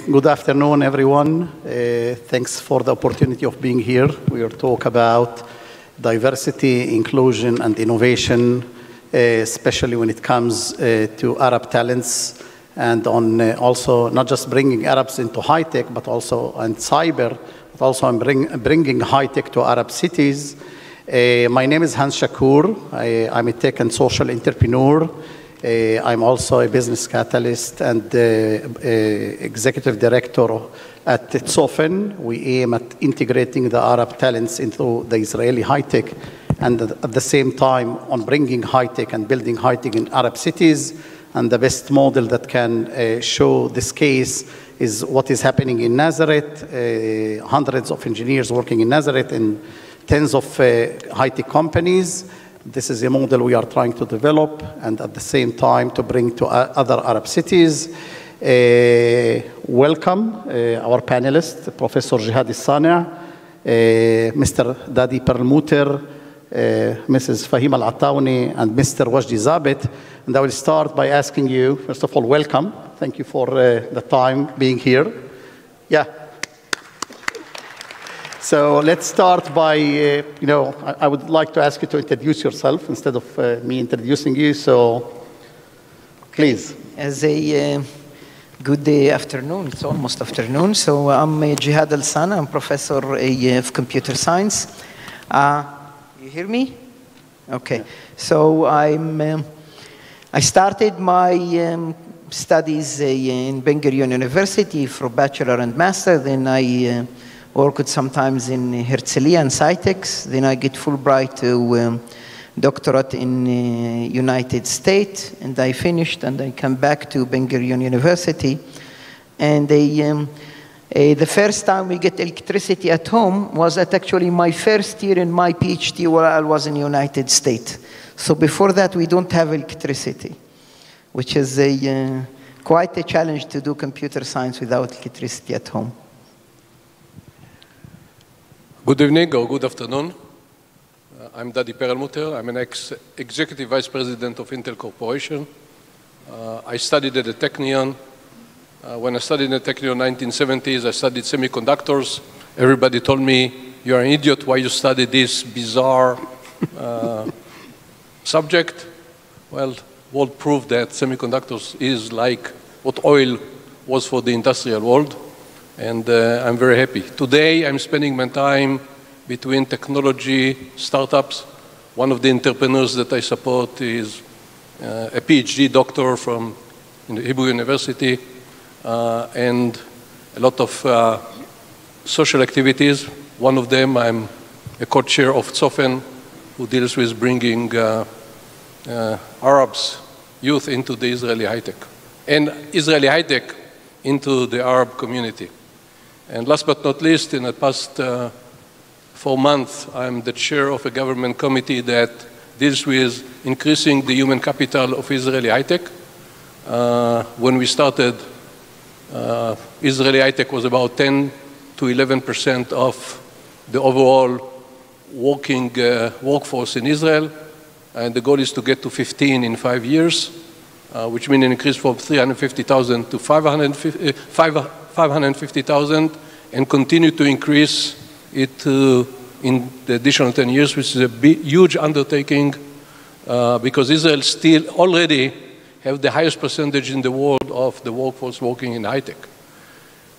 Good afternoon, everyone. Thanks for the opportunity of being here. We will talk about diversity, inclusion, and innovation, especially when it comes to Arab talents, and on also not just bringing Arabs into high-tech, but also and cyber, but also on bringing high-tech to Arab cities. My name is Shakur. I'm a tech and social entrepreneur. I'm also a business catalyst and executive director at Tsofen. We aim at integrating the Arab talents into the Israeli high-tech, and at the same time on bringing high-tech and building high-tech in Arab cities. And the best model that can show this case is what is happening in Nazareth. Hundreds of engineers working in Nazareth and tens of high-tech companies. This is a model we are trying to develop and at the same time to bring to other Arab cities. Welcome our panelists, Professor Jihad Alsan, Mr. Daddy Perlmutter, Mrs. Fakhim Atauna, and Mr. Waleed Di Zabit. And I will start by asking you, first of all, welcome. Thank you for the time being here. Yeah. So let's start by, I would like to ask you to introduce yourself instead of me introducing you. So please. As a good afternoon, it's almost afternoon. So I'm Jihad Alsan. I'm professor of computer science. You hear me? Okay. So I started my studies in Gurion University for bachelor and master. Then I worked sometimes in Herzliya and HiTech. Then I get Fulbright to doctorate in United States, and I finished, and I come back to Gurion University. And the first time we get electricity at home was actually my first year in my PhD while I was in the United States. So before that, we don't have electricity, which is quite a challenge to do computer science without electricity at home. Good evening or good afternoon. I'm Daddy Perlmutter. I'm an ex-executive vice president of Intel Corporation. I studied at the Technion. When I studied at the Technion in the 1970s, I studied semiconductors. Everybody told me, you're an idiot, why you study this bizarre subject. Well, world proved that semiconductors is like what oil was for the industrial world. And I'm very happy. Today, I'm spending my time between technology startups. One of the entrepreneurs that I support is a PhD doctor from Hebrew University, and a lot of social activities. One of them, I'm a co-chair of Tsofen, who deals with bringing Arabs, youth into the Israeli high-tech, and Israeli high-tech into the Arab community. And last but not least, in the past 4 months, I'm the chair of a government committee that deals with increasing the human capital of Israeli high-tech. When we started, Israeli high-tech was about 10 to 11% of the overall working workforce in Israel. And the goal is to get to 15 in 5 years, which means an increase from 350,000 to 550,000, and continue to increase it in the additional 10 years, which is a huge undertaking because Israel still already have the highest percentage in the world of the workforce working in high-tech.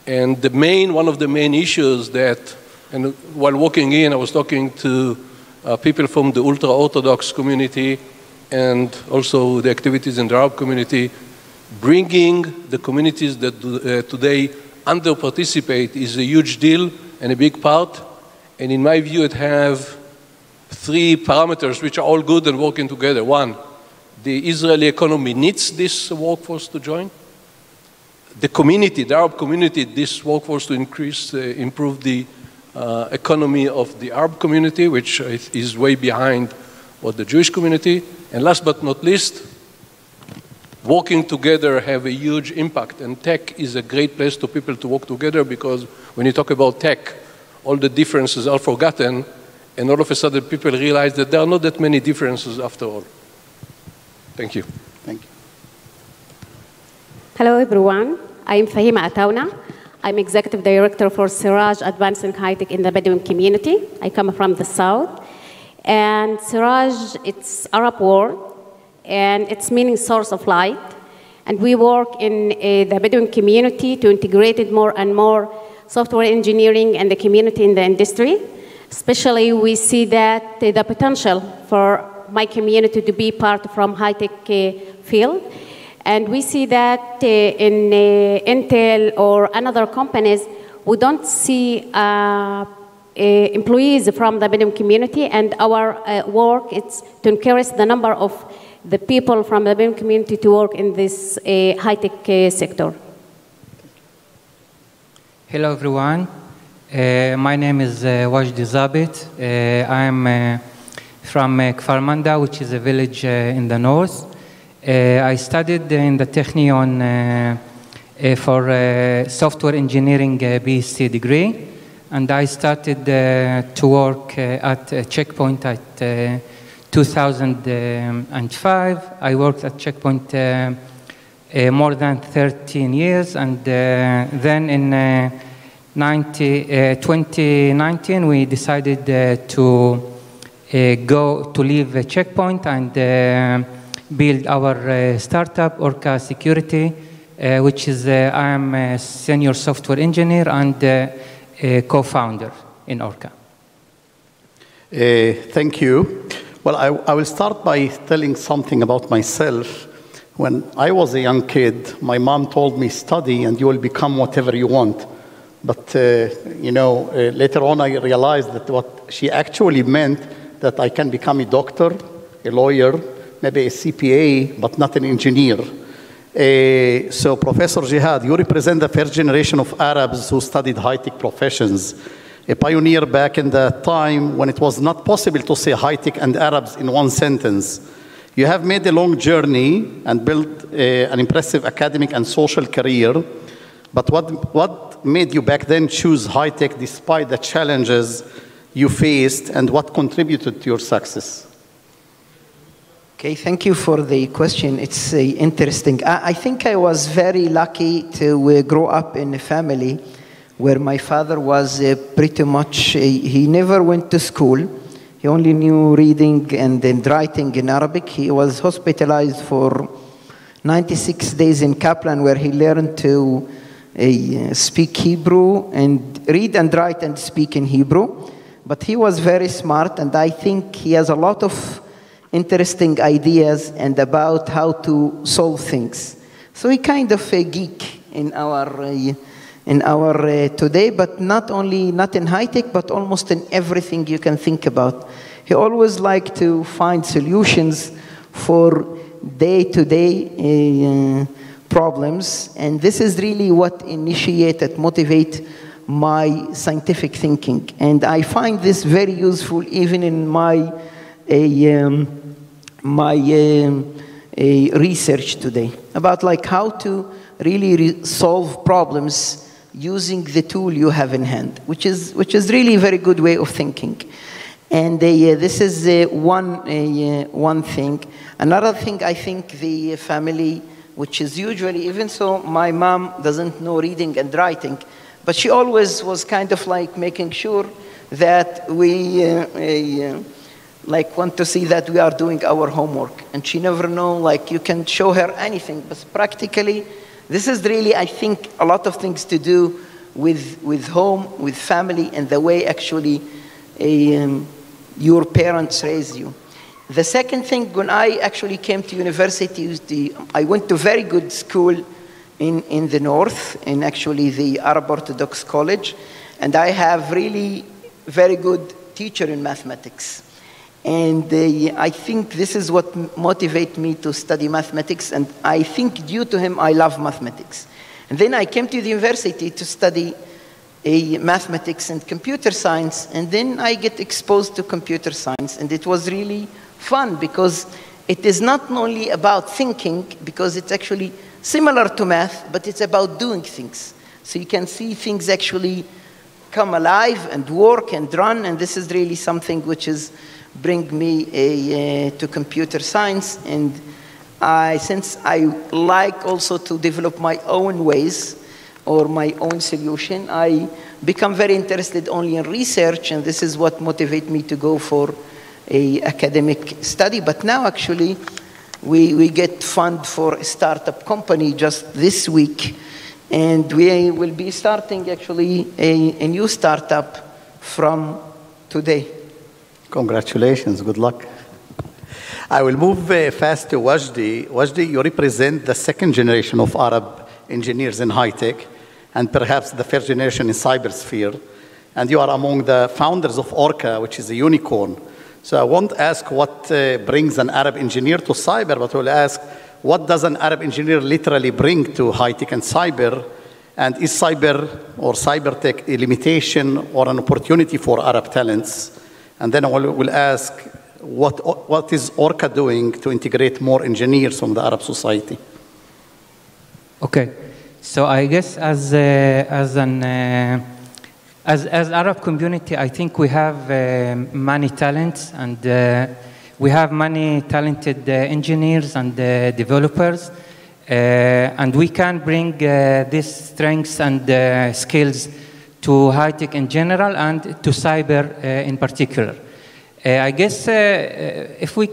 And one of the main issues that, and while walking in, I was talking to people from the ultra-Orthodox community and also the activities in the Arab community, bringing the communities that today under-participate is a huge deal and a big part. And in my view, it have 3 parameters which are all good and working together. One, the Israeli economy needs this workforce to join. The community, the Arab community, this workforce to improve the economy of the Arab community, which is way behind what the Jewish community. And last but not least, working together have a huge impact, and tech is a great place for people to work together, because when you talk about tech, all the differences are forgotten, and all of a sudden people realize that there are not that many differences after all. Thank you. Thank you. Hello everyone, I'm Fakhim Atauna. I'm Executive Director for Siraj Advancing High-Tech in the Bedouin community. I come from the south. And Siraj, it's Arab word, and it's meaning source of light. And we work in the Bedouin community to integrate it more and more software engineering and the community in the industry. Especially, we see that the potential for my community to be part from high-tech field. And we see that in Intel or another companies, we don't see employees from the Bedouin community, and our work is to increase the number of the people from the Bedouin community to work in this high-tech sector. Hello, everyone. My name is Waleed Di Zabit. I'm from Kfar Manda, which is a village in the north. I studied in the Technion for software engineering BSc degree, and I started to work at Checkpoint at 2005. I worked at Checkpoint more than 13 years, and then in 2019 we decided to leave Checkpoint and build our startup, Orca Security, which is I am a senior software engineer and co-founder in Orca. Thank you. Well, I will start by telling something about myself. When I was a young kid, my mom told me, study and you will become whatever you want. But, later on I realized that what she actually meant that I can become a doctor, a lawyer, maybe a CPA, but not an engineer. So Professor Jihad, you represent the first generation of Arabs who studied high-tech professions, a pioneer back in the time when it was not possible to say high-tech and Arabs in one sentence. You have made a long journey and built an impressive academic and social career, but what made you back then choose high-tech despite the challenges you faced, and what contributed to your success? Okay, thank you for the question. It's interesting. I think I was very lucky to grow up in a family where my father was pretty much, he never went to school. He only knew reading and then writing in Arabic. He was hospitalized for 96 days in Kaplan, where he learned to speak Hebrew and read and write and speak in Hebrew. But he was very smart, and I think he has a lot of interesting ideas and about how to solve things. So he kind of a geek in our today, but not in high tech, but almost in everything you can think about. He always liked to find solutions for day-to-day problems, and this is really what motivate my scientific thinking. And I find this very useful even in my research today about how to really solve problems using the tool you have in hand, which is really a very good way of thinking. And this is one thing. Another thing, I think the family, which is usually, even so my mom doesn't know reading and writing, but she always was kind of making sure that we want to see that we are doing our homework. And she never know, you can show her anything, but practically, this is really, I think, a lot of things to do with home, with family, and the way actually your parents raise you. The second thing, when I actually came to university, I went to very good school in the north, in actually the Arab Orthodox College, and I have really very good teacher in mathematics. And I think this is what motivated me to study mathematics, and I think due to him I love mathematics. And then I came to the university to study mathematics and computer science, and then I get exposed to computer science, and it was really fun because it is not only about thinking, because it's actually similar to math, but it's about doing things. So you can see things actually come alive and work and run, and this is really something which is bring me to computer science. And since I like also to develop my own ways, or my own solution. I become very interested only in research, and this is what motivates me to go for an academic study. But now, actually, we get fund for a startup company just this week, and we will be starting, actually, a new startup from today. Congratulations. Good luck. I will move fast to Wagde. Wagde, you represent the second generation of Arab engineers in high-tech, and perhaps the first generation in cybersphere. And you are among the founders of Orca, which is a unicorn. So I won't ask what brings an Arab engineer to cyber, but I will ask, what does an Arab engineer literally bring to high-tech and cyber? And is cyber or cybertech a limitation or an opportunity for Arab talents? And then I will ask, what is Orca doing to integrate more engineers from the Arab society? Okay, so I guess as Arab community, I think we have many talents, and we have many talented engineers and developers, and we can bring these strengths and skills to high-tech in general and to cyber in particular. I guess if we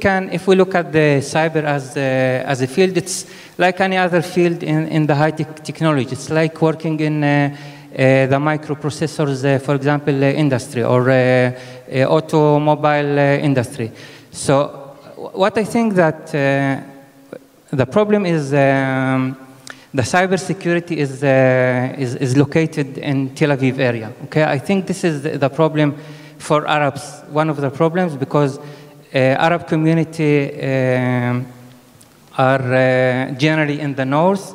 look at the cyber as a field, it's like any other field in the high-tech technology. It's like working in the microprocessors, for example, industry, or automobile industry. So what I think that the problem is the cybersecurity is located in Tel Aviv area. Okay, I think this is the problem for Arabs, one of the problems, because Arab community are generally in the north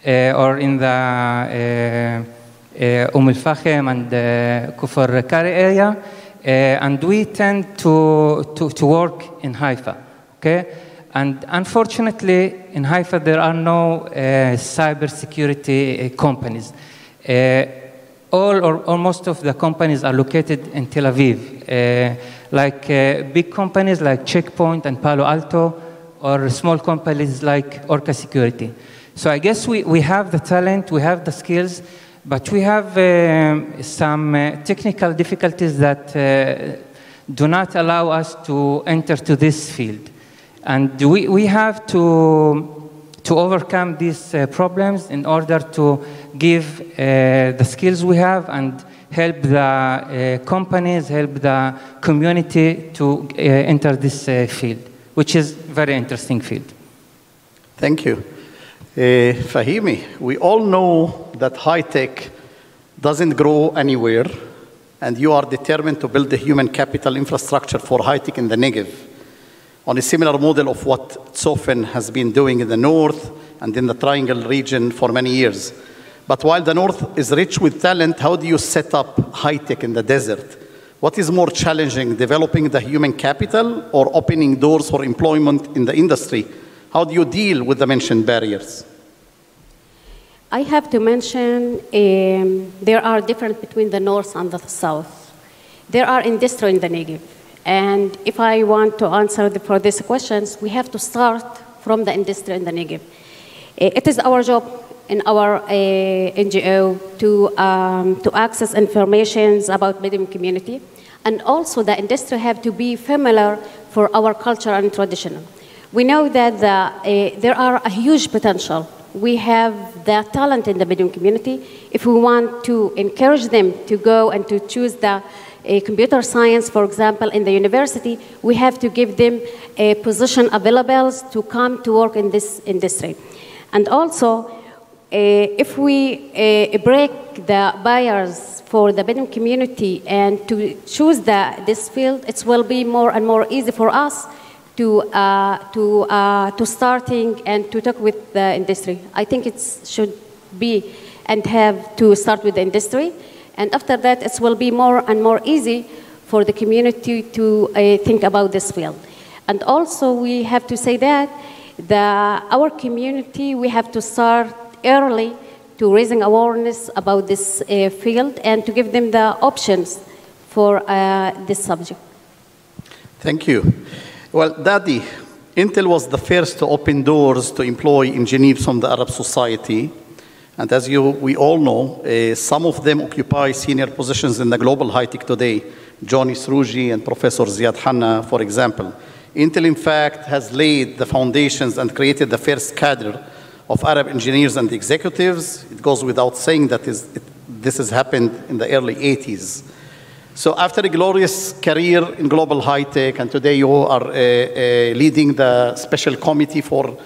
or in the Al-Fakhim and Kufr Kari area, and we tend to work in Haifa. Okay, and unfortunately in Haifa there are no cybersecurity companies. All or most of the companies are located in Tel Aviv, like big companies like Checkpoint and Palo Alto, or small companies like Orca Security. So I guess we have the talent, we have the skills, but we have some technical difficulties that do not allow us to enter to this field. And we have to overcome these problems in order to give the skills we have and help the companies, help the community to enter this field, which is a very interesting field. Thank you. Fahimi, we all know that high-tech doesn't grow anywhere, and you are determined to build the human capital infrastructure for high-tech in the Negev, on a similar model of what Tsofen has been doing in the north and in the Triangle region for many years. But while the north is rich with talent, how do you set up high-tech in the desert? What is more challenging, developing the human capital or opening doors for employment in the industry? How do you deal with the mentioned barriers? I have to mention there are differences between the north and the south. There are industry in the Negev. And if I want to answer for these questions, we have to start from the industry in the Negev. It is our job in our NGO to access information about Bedouin community. And also the industry have to be familiar for our culture and tradition. We know that there are a huge potential. We have the talent in the Bedouin community. If we want to encourage them to go and to choose the computer science, for example, in the university, we have to give them a position available to come to work in this industry. And also, if we break the barriers for the Bedouin community and to choose this field, it will be more and more easy for us to starting and to talk with the industry. I think it should be and have to start with the industry. And after that, it will be more and more easy for the community to think about this field. And also, we have to say that our community, we have to start early to raising awareness about this field and to give them the options for this subject. Thank you. Well, Dadi, Intel was the first to open doors to employ engineers from the Arab society. And as we all know, some of them occupy senior positions in the global high-tech today. Johnny Srouji and Professor Ziyad Hanna, for example. Intel, in fact, has laid the foundations and created the first cadre of Arab engineers and executives. It goes without saying that this has happened in the early 80s. So after a glorious career in global high-tech, and today you are leading the special committee for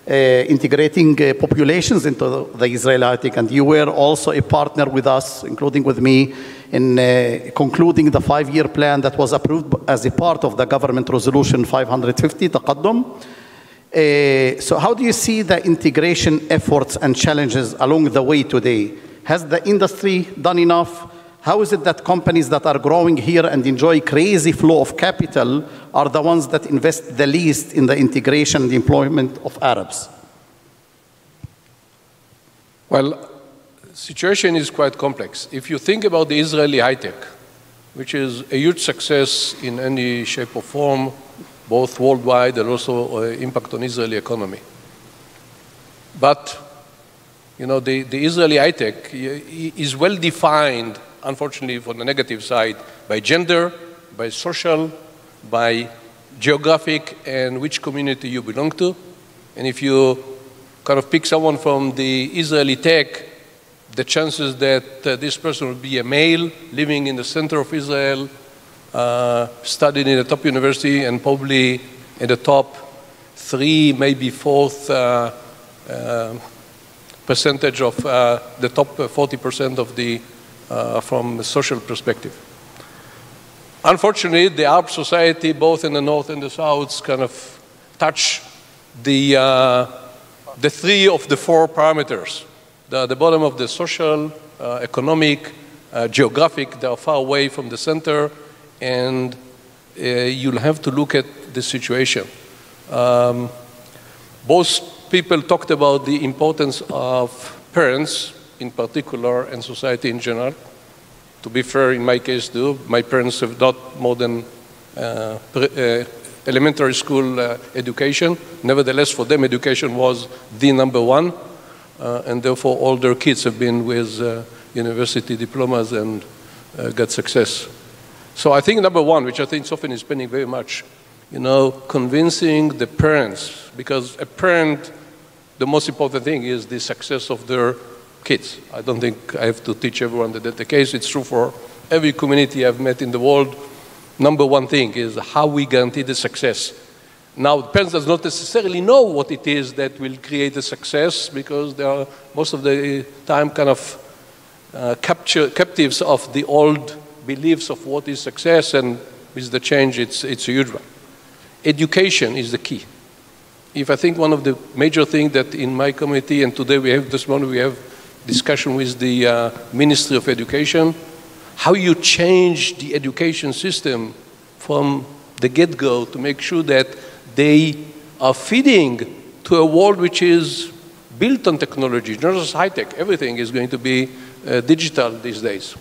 integrating populations into the Israeli high-tech, and you were also a partner with us, including with me, in concluding the 5-year plan that was approved as a part of the government resolution 550, Taqaddum. So how do you see the integration efforts and challenges along the way today? Has the industry done enough? How is it that companies that are growing here and enjoy crazy flow of capital are the ones that invest the least in the integration and the employment of Arabs? Well, the situation is quite complex. If you think about the Israeli high-tech, which is a huge success in any shape or form, both worldwide and also impact on Israeli economy. But, you know, the Israeli high-tech is well defined, unfortunately, for the negative side, by gender, by social, by geographic, and which community you belong to. And if you kind of pick someone from the Israeli tech, the chances that this person will be a male living in the center of Israel, studied in a top university, and probably in the top 3, maybe 4th percentage of the top 40% of the from a social perspective. Unfortunately, the Arab society, both in the north and the south, kind of touch the 3 of the 4 parameters. The bottom of the social, economic, geographic, they are far away from the center, and you'll have to look at the situation. Both people talked about the importance of parents in particular and society in general. To be fair, in my case too, my parents have not more than elementary school education. Nevertheless, for them, education was the #1, and therefore all their kids have been with university diplomas and got success. So I think #1, which I think Tsofen is spending very much, you know, convincing the parents, because a parent, the most important thing is the success of their kids. I don't think I have to teach everyone that that's the case. It's true for every community I've met in the world. #1 thing is how we guarantee the success. Now, the parents does not necessarily know what it is that will create the success, because they are most of the time kind of captives of the old beliefs of what is success, and with the change, it's a huge one. Education is the key. If I think one of the major things that in my committee, and today this morning we have discussion with the Ministry of Education, how you change the education system from the get-go to make sure that they are feeding to a world which is built on technology, not just high-tech. Everything is going to be digital these days.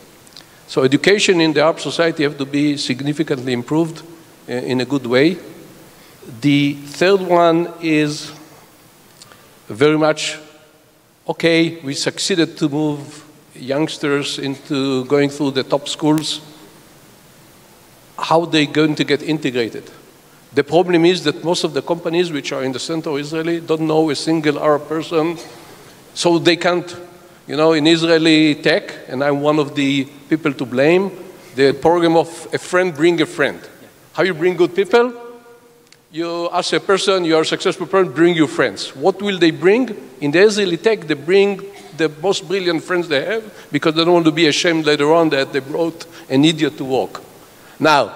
So education in the Arab society have to be significantly improved in a good way. The third one is very much, okay, we succeeded to move youngsters into going through the top schools. How are they going to get integrated? The problem is that most of the companies which are in the center of Israel don't know a single Arab person, so they can't, you know, in Israeli tech, and I'm one of the people to blame, the program of a friend bring a friend. How you bring good people? You ask a person, you are a successful person, bring your friends. What will they bring? In the Israeli tech, they bring the most brilliant friends they have, because they don't want to be ashamed later on that they brought an idiot to work. Now,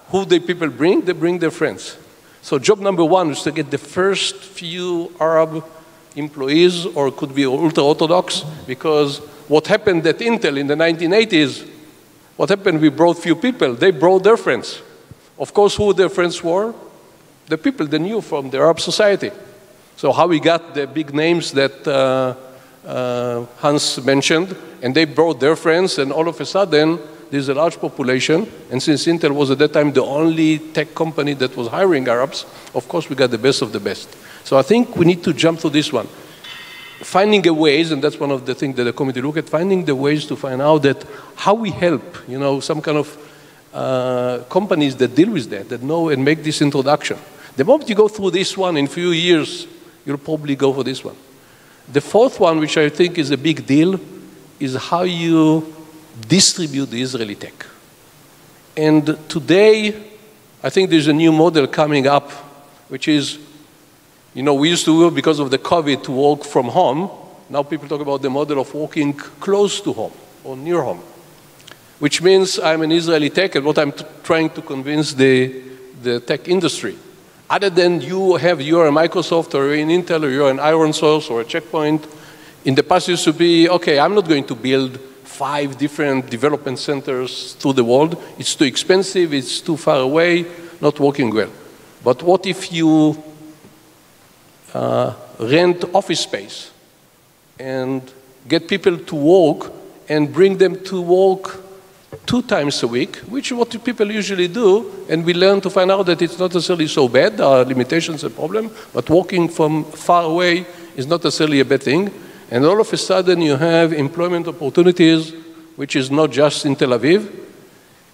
who the people bring? They bring their friends. So job #1 is to get the first few Arab employees, or it could be ultra-Orthodox, because what happened at Intel in the 1980s, what happened, we brought few people, they brought their friends. Of course, who their friends were? The people they knew from the Arab society. So how we got the big names that Hans mentioned, and they brought their friends, and all of a sudden, there's a large population, and since Intel was at that time the only tech company that was hiring Arabs, of course we got the best of the best. So I think we need to jump to this one. finding a ways, and that's one of the things that the committee look at, finding the ways to find out that how we help, you know, some kind of companies that deal with that know and make this introduction. The moment you go through this one, in a few years, you'll probably go for this one. The fourth one, which I think is a big deal, is how you distribute the Israeli tech. And today, I think there's a new model coming up, which is, you know, we used to, because of the COVID, to work from home. Now people talk about the model of working close to home or near home, which means I'm an Israeli tech, and what I'm trying to convince the tech industry, other than you're a Microsoft or you're an Intel or you're an Iron Source or a Checkpoint, in the past used to be, okay, I'm not going to build 5 different development centers through the world. It's too expensive, it's too far away, not working well. But what if you rent office space and get people to work and bring them to work 2 times a week, which is what people usually do, and we learn to find out that it's not necessarily so bad, there are limitations and problems, but working from far away is not necessarily a bad thing. And all of a sudden you have employment opportunities, which is not just in Tel Aviv,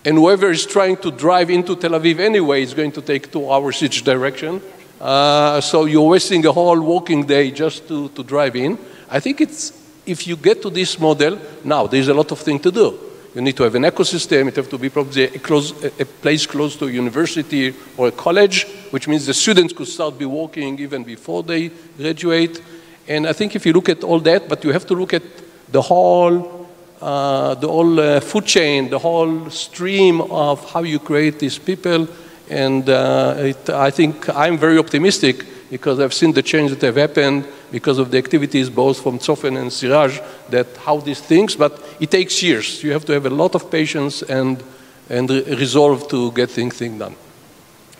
and whoever is trying to drive into Tel Aviv anyway is going to take 2 hours each direction. So you're wasting a whole working day just to drive in. I think it's, if you get to this model, now there's a lot of things to do. You need to have an ecosystem, it has to be probably a place close to a university or a college, which means the students could start be working even before they graduate. And I think if you look at all that, but you have to look at the whole food chain, the whole stream of how you create these people. And I think I'm very optimistic because I've seen the change that have happened because of the activities both from Tsofen and Siraj, that how these things, but it takes years. You have to have a lot of patience and resolve to get things done.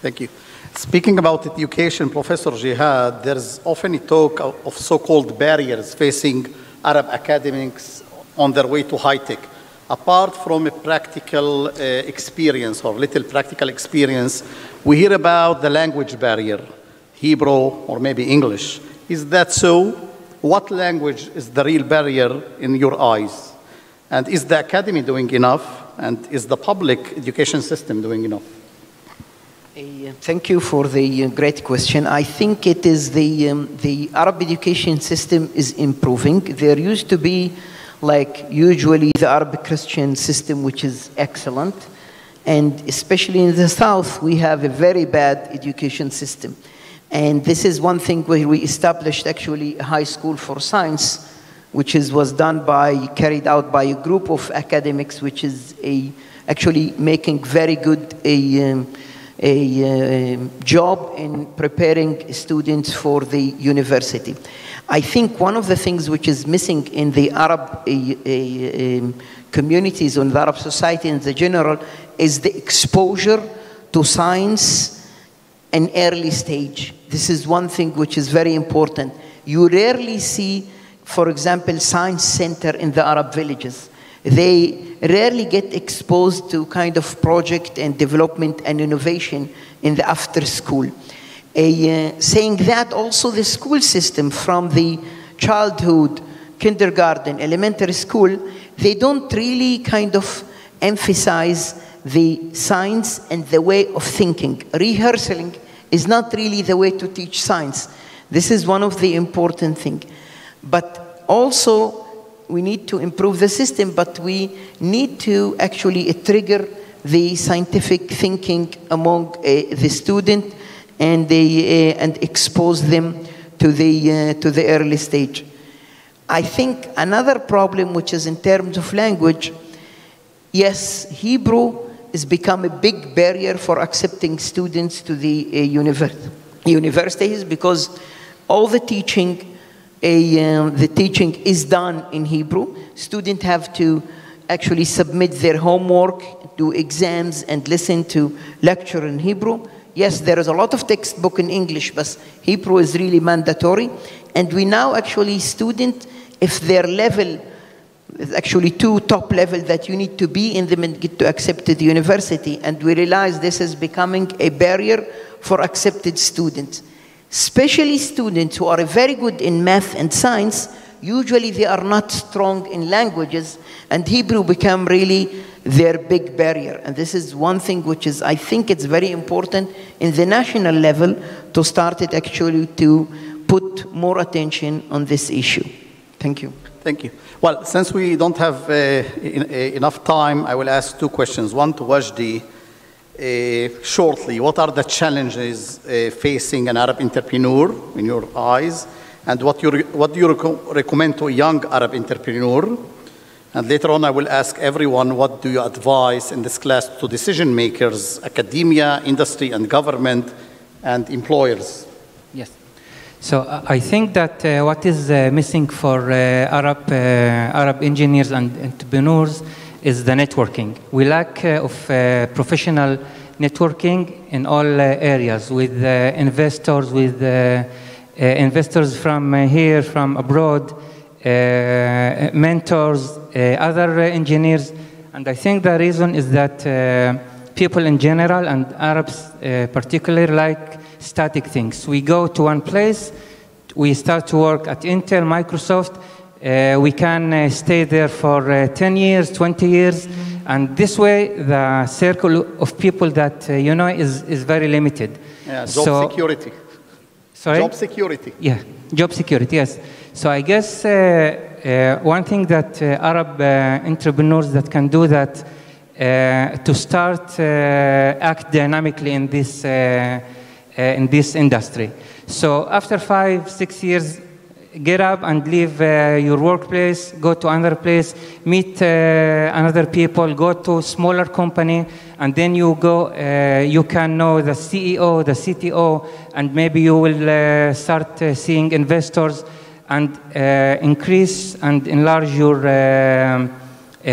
Thank you. Speaking about education, Professor Jihad, there's often a talk of so-called barriers facing Arab academics on their way to high-tech. Apart from a practical experience or little practical experience, we hear about the language barrier, Hebrew or maybe English. Is that so? What language is the real barrier in your eyes? And is the academy doing enough? And is the public education system doing enough? Thank you for the great question. I think it is the Arab education system is improving. There used to be, like usually, the Arab Christian system, which is excellent. And especially in the South, we have a very bad education system. And this is one thing where we established actually a high school for science, which was carried out by a group of academics, which is actually making very good job in preparing students for the university. I think one of the things which is missing in the Arab communities or in the Arab society in the general is the exposure to science an early stage. This is one thing which is very important. You rarely see, for example, science center in the Arab villages. They rarely get exposed to kind of project and development and innovation in the after school. Saying that, also the school system from the childhood, kindergarten, elementary school, they don't really kind of emphasize the science and the way of thinking. Rehearsing is not really the way to teach science. This is one of the important things. But also, we need to improve the system, but we need to actually trigger the scientific thinking among the student and expose them to the early stage. I think another problem, which is in terms of language, yes, Hebrew has become a big barrier for accepting students to the universities because all the teaching is done in Hebrew. Students have to actually submit their homework, do exams, and listen to lecture in Hebrew. Yes, there is a lot of textbook in English, but Hebrew is really mandatory. And we now actually students, if their level is actually 2 top level that you need to be in them and get to accept to the university. And we realize this is becoming a barrier for accepted students. especially students who are very good in math and science, usually they are not strong in languages, and Hebrew become really their big barrier. And this is one thing which is, I think it's very important in the national level to start it actually to put more attention on this issue. Thank you. Thank you. Well, since we don't have enough time, I will ask two questions. One to Wagde. Shortly, what are the challenges facing an Arab entrepreneur in your eyes? And what do you recommend to a young Arab entrepreneur? And later on, I will ask everyone, what do you advise in this class to decision makers, academia, industry, and government, and employers? Yes. So I think that what is missing for Arab engineers and entrepreneurs is the networking. We lack of professional networking in all areas with investors, with investors from here, from abroad, mentors, other engineers. And I think the reason is that people in general, and Arabs particularly, like static things. We go to one place, we start to work at Intel, Microsoft, we can stay there for 10 years, 20 years, and this way the circle of people that you know is very limited. Yeah, job security. Sorry? Job security. Yeah, job security, yes. So I guess one thing that Arab entrepreneurs that can do that to start act dynamically in this industry. So after 5, 6 years, get up and leave your workplace, go to another place, meet another people, go to smaller company, and then you go, you can know the CEO, the CTO, and maybe you will start seeing investors and increase and enlarge your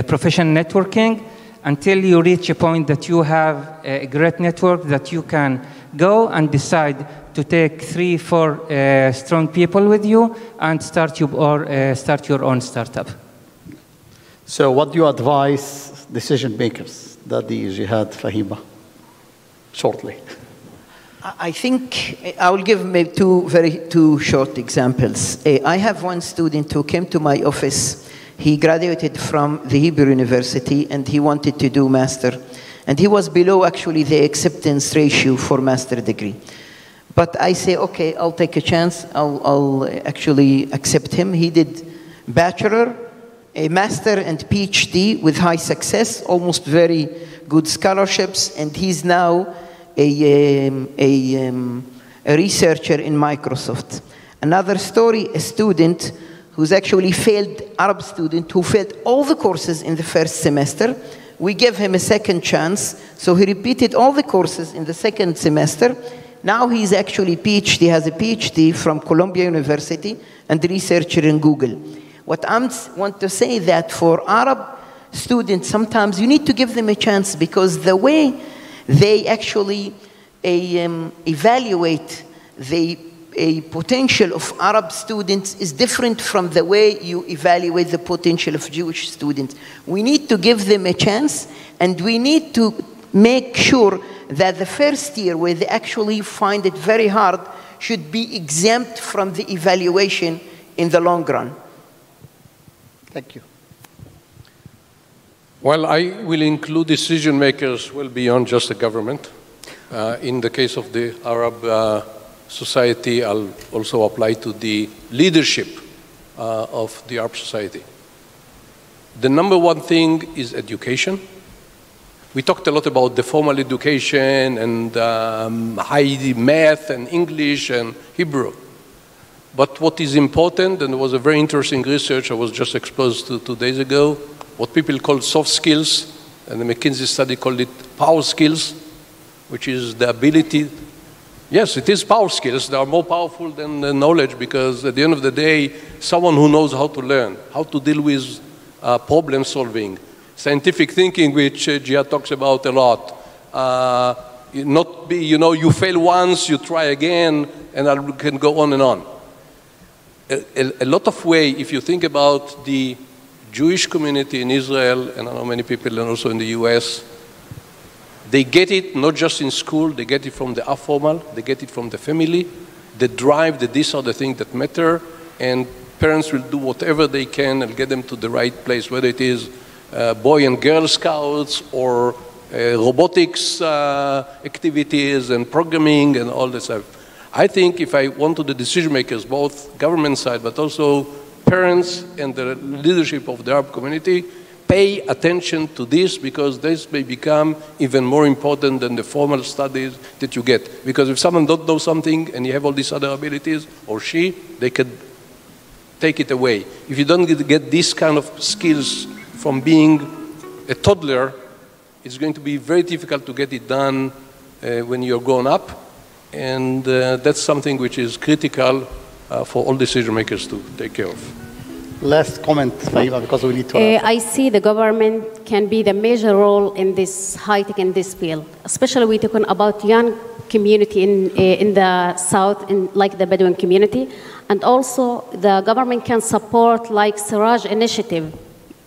professional networking until you reach a point that you have a great network that you can go and decide to take 3, 4 strong people with you and start your own startup. So what do you advise decision makers, Dadi, Jihad, Fahima, shortly? I think I will give maybe two short examples. I have one student who came to my office. He graduated from the Hebrew University and he wanted to do master. And he was below actually the acceptance ratio for master degree. But I say, okay, I'll take a chance. I'll actually accept him. He did bachelor, a master, and PhD with high success, almost very good scholarships, and he's now a researcher in Microsoft. Another story, a student who's actually failed, Arab student who failed all the courses in the first semester. We gave him a second chance, so he repeated all the courses in the second semester. Now he's actually PhD, has a PhD from Columbia University and researcher in Google. What I want to say that for Arab students, sometimes you need to give them a chance because the way they actually evaluate the potential of Arab students is different from the way you evaluate the potential of Jewish students. We need to give them a chance, and we need to make sure that the first year where they actually find it very hard should be exempt from the evaluation in the long run. Thank you. Well, I will include decision makers well beyond just the government. In the case of the Arab society, I'll also apply to the leadership of the Arab society. The number one thing is education. We talked a lot about the formal education and high math and English and Hebrew. But what is important, and there was a very interesting research I was just exposed to 2 days ago, what people call soft skills, and the McKinsey study called it power skills, which is the ability. Yes, it is power skills. They are more powerful than the knowledge because at the end of the day, someone who knows how to learn, how to deal with problem solving, scientific thinking, which Jihad talks about a lot. You fail once, you try again, and I can go on and on. A lot of way, if you think about the Jewish community in Israel, and I know many people and also in the US, they get it not just in school, they get it from the informal, they get it from the family, the drive that these are the things that matter, and parents will do whatever they can and get them to the right place, whether it is Boy and Girl Scouts or robotics activities and programming and all this stuff. I think if I want to the decision makers, both government side, but also parents and the leadership of the Arab community, pay attention to this, because this may become even more important than the formal studies that you get. Because if someone don't know something and you have all these other abilities, or she, they could take it away. If you don't get these kind of skills from being a toddler, it's going to be very difficult to get it done when you're grown up. And that's something which is critical for all decision makers to take care of. Last comment, Fahima, because we need to... I see the government can be the major role in this high-tech in this field, especially we're talking about young community in the south, like the Bedouin community. And also the government can support like Siraj initiative.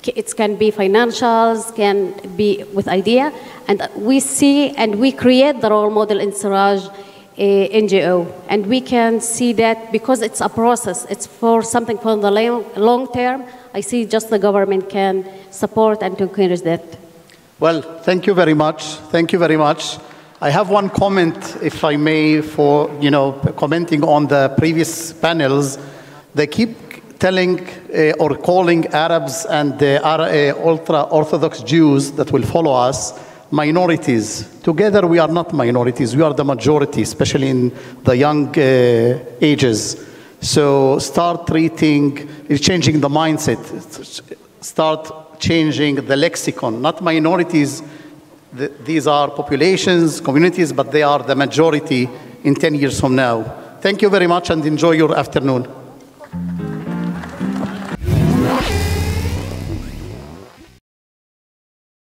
It can be financials, can be with idea. And we see and we create the role model in Siraj NGO, and we can see that because it's a process, it's for something for the long term. I see just the government can support and to encourage that. Well, thank you very much. Thank you very much. I have one comment, if I may, for commenting on the previous panels. They keep telling or calling Arabs and the ultra-Orthodox Jews that will follow us minorities. Together, we are not minorities. We are the majority, especially in the young ages. So start changing the mindset. Start changing the lexicon. Not minorities. These are populations, communities, but they are the majority in 10 years from now. Thank you very much and enjoy your afternoon.